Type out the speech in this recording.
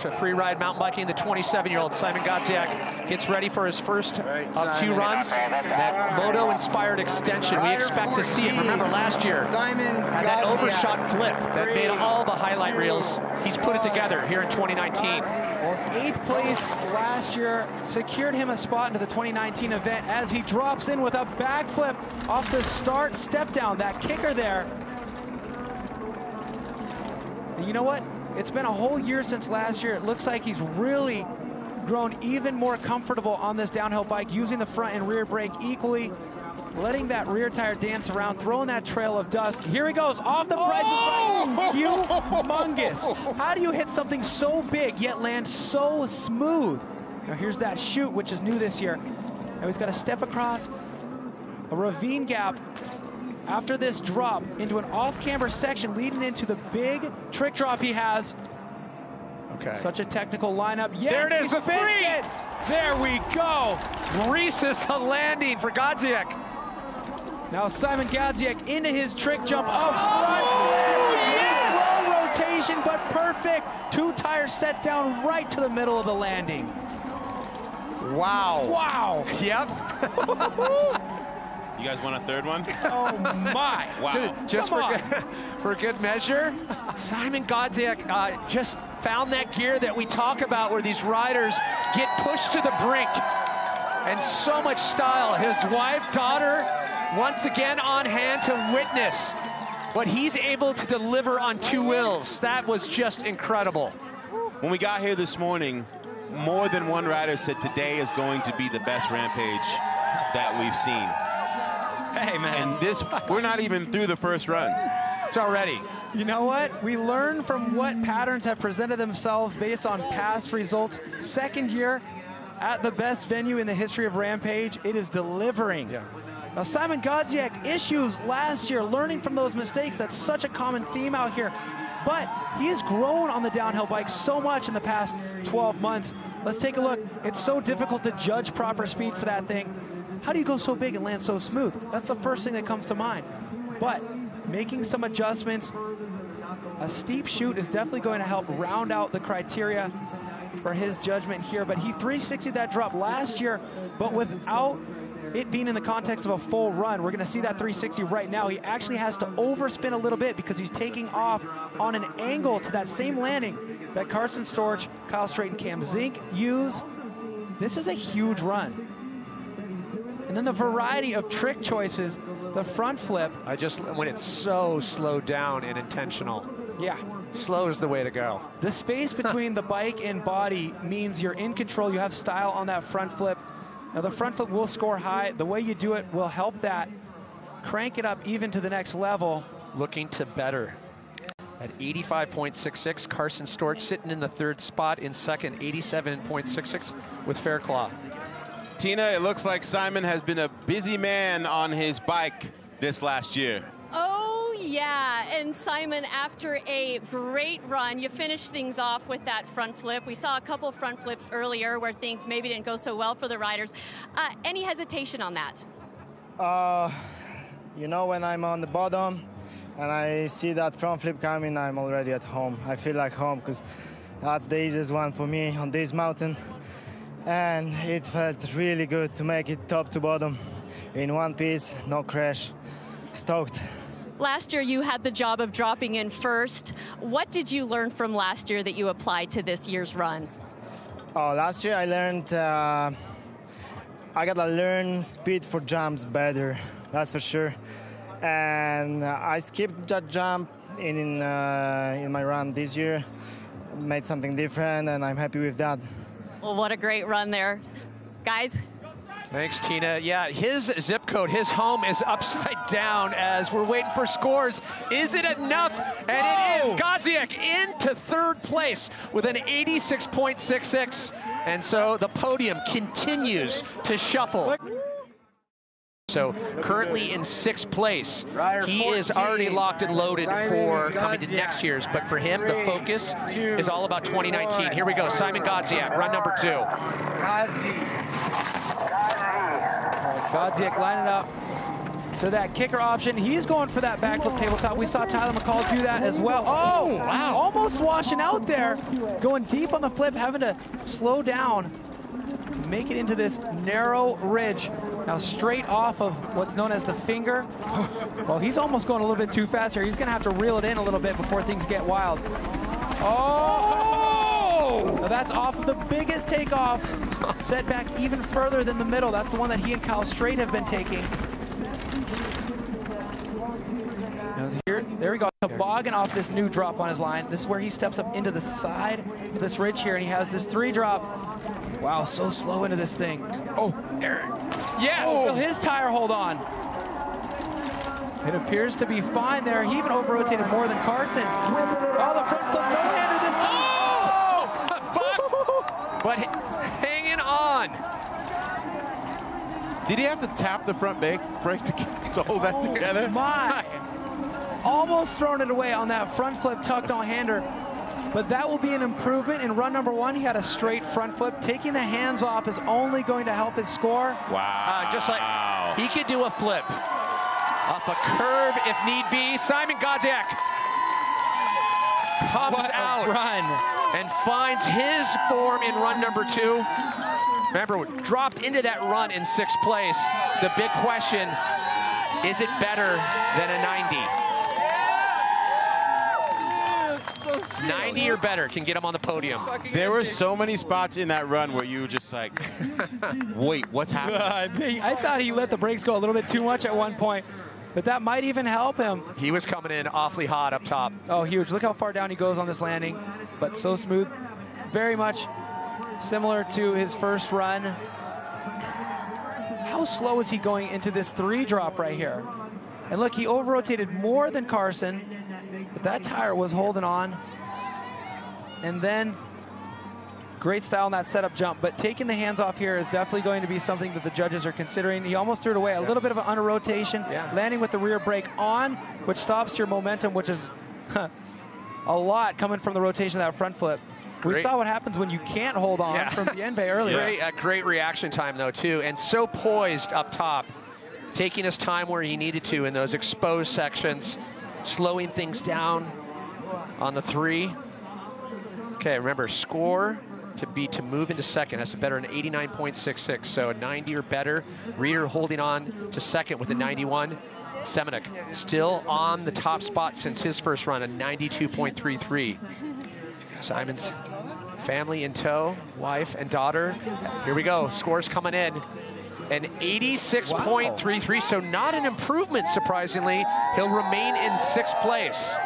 to freeride mountain biking. The 27-year-old Szymon Godziek gets ready for his first of 2 runs. That moto-inspired extension. We expect to see it. Remember last year, had that overshot flip that made all the highlight reels. He's put it together here in 2019. Well, 8th place last year secured him a spot into the 2019 event as he drops in with a backflip off the start step down. That kicker there. And you know what? It's been a whole year since last year. It looks like he's really grown even more comfortable on this downhill bike, using the front and rear brake equally, letting that rear tire dance around, throwing that trail of dust. Here he goes, off the price of bike. Humongous. How do you hit something so big yet land so smooth? Now here's that chute, which is new this year. Now he's got to step across a ravine gap after this drop into an off-camber section leading into the big trick drop he has. Okay. Such a technical lineup. Yes, there it is, the 3! There we go. Greases a landing for Godziek. Now Szymon Godziek into his trick jump up front. Yes! Low rotation, but perfect. 2 tires set down right to the middle of the landing. Wow. Wow. Yep. You guys want a 3rd one? Oh my. Wow. Just for good measure, Szymon Godziek just found that gear that we talk about where these riders get pushed to the brink. And so much style. His wife, daughter, once again on hand to witness what he's able to deliver on 2 wheels. That was just incredible. When we got here this morning, more than one rider said today is going to be the best Rampage that we've seen. Hey, man. And this, we're not even through the first runs. It's already. You know what? We learn from what patterns have presented themselves based on past results. 2nd year at the best venue in the history of Rampage. It is delivering. Yeah. Now, Szymon Godziek, issues last year, learning from those mistakes. That's such a common theme out here. But he has grown on the downhill bike so much in the past 12 months. Let's take a look. It's so difficult to judge proper speed for that thing. How do you go so big and land so smooth? That's the first thing that comes to mind. But making some adjustments, a steep chute is definitely going to help round out the criteria for his judgment here. But he 360'd that drop last year, but without it being in the context of a full run. We're gonna see that 360 right now. He actually has to overspin a little bit because he's taking off on an angle to that same landing that Carson Storch, Kyle Strait, and Cam Zink use. This is a huge run. And then the variety of trick choices, the front flip. When it's so slowed down and intentional. Yeah. Slow is the way to go. The space between the bike and body means you're in control. You have style on that front flip. Now the front flip will score high. The way you do it will help that crank it up even to the next level. Looking to better. At 85.66, Carson Storch sitting in the 3rd spot. In 2nd, 87.66 with Faircloth. Tina, it looks like Szymon has been a busy man on his bike this last year. Oh, yeah. And Szymon, after a great run, you finished things off with that front flip. We saw a couple front flips earlier where things maybe didn't go so well for the riders. Any hesitation on that? You know, when I'm on the bottom and I see that front flip coming, I'm already at home. I feel like home because that's the easiest one for me on this mountain. And it felt really good to make it top to bottom in one piece, no crash. Stoked. Last year you had the job of dropping in first. What did you learn from last year that you applied to this year's run? Oh, last year I learned I gotta learn speed for jumps better, that's for sure. And I skipped that jump in my run this year, made something different, and I'm happy with that. Well, what a great run there. Guys. Thanks, Tina. Yeah, his zip code, his home is upside down as we're waiting for scores. Is it enough? And it is. Godziek into 3rd place with an 86.66. And so the podium continues to shuffle. So currently in 6th place. He is already locked and loaded for coming to next year's, but for him, the focus is all about 2019. Here we go, Szymon Godziek, run number 2. Godziek lining up to that kicker option. He's going for that backflip tabletop. We saw Tyler McCall do that as well. Oh, wow. Almost washing out there. Going deep on the flip, having to slow down, make it into this narrow ridge. Now straight off of what's known as the finger. Well, he's almost going a little bit too fast here. He's going to have to reel it in a little bit before things get wild. Oh! Now that's off of the biggest takeoff. Set back even further than the middle. That's the one that he and Kyle Straight have been taking. Now here, there we go. Toboggan off this new drop on his line. This is where he steps up into the side of this ridge here, and he has this 3 drop. Wow, so slow into this thing. Oh, Aaron. Yes! Oh. Will his tire hold on? It appears to be fine there. He even over-rotated more than Carson. Oh, the front flip no-hander this time. Oh! But hanging on. Did he have to tap the front brake to hold that together? My. Almost thrown it away on that front flip tuck no-hander. But that will be an improvement. In run number 1, he had a straight front flip. Taking the hands off is only going to help his score. Wow. Just like he could do a flip off a curb if need be. Szymon Godziek comes out and finds his form in run number 2. Remember, dropped into that run in 6th place. The big question, is it better than a 90? 90 or better can get him on the podium. There were so many spots in that run where you were just like, wait, what's happening? I thought he let the brakes go a little bit too much at one point, but that might even help him. He was coming in awfully hot up top. Oh, huge. Look how far down he goes on this landing, but so smooth. Very much similar to his first run. How slow is he going into this 3 drop right here? And look, he over-rotated more than Carson, but that tire was holding on. And then great style in that setup jump, but taking the hands off here is definitely going to be something that the judges are considering. He almost threw it away. A little bit of an under-rotation, landing with the rear brake on, which stops your momentum, which is a lot coming from the rotation of that front flip. We saw what happens when you can't hold on from the Envy earlier. Great reaction time, though, too, and so poised up top, taking his time where he needed to in those exposed sections, slowing things down on the 3. Okay, remember, score to move into second has to better an 89.66, so a 90 or better. Reeder holding on to second with a 91. Semenuk still on the top spot since his first run, a 92.33. Simon's family in tow, wife and daughter. Here we go, scores coming in. An 86.33, so not an improvement, surprisingly. He'll remain in 6th place.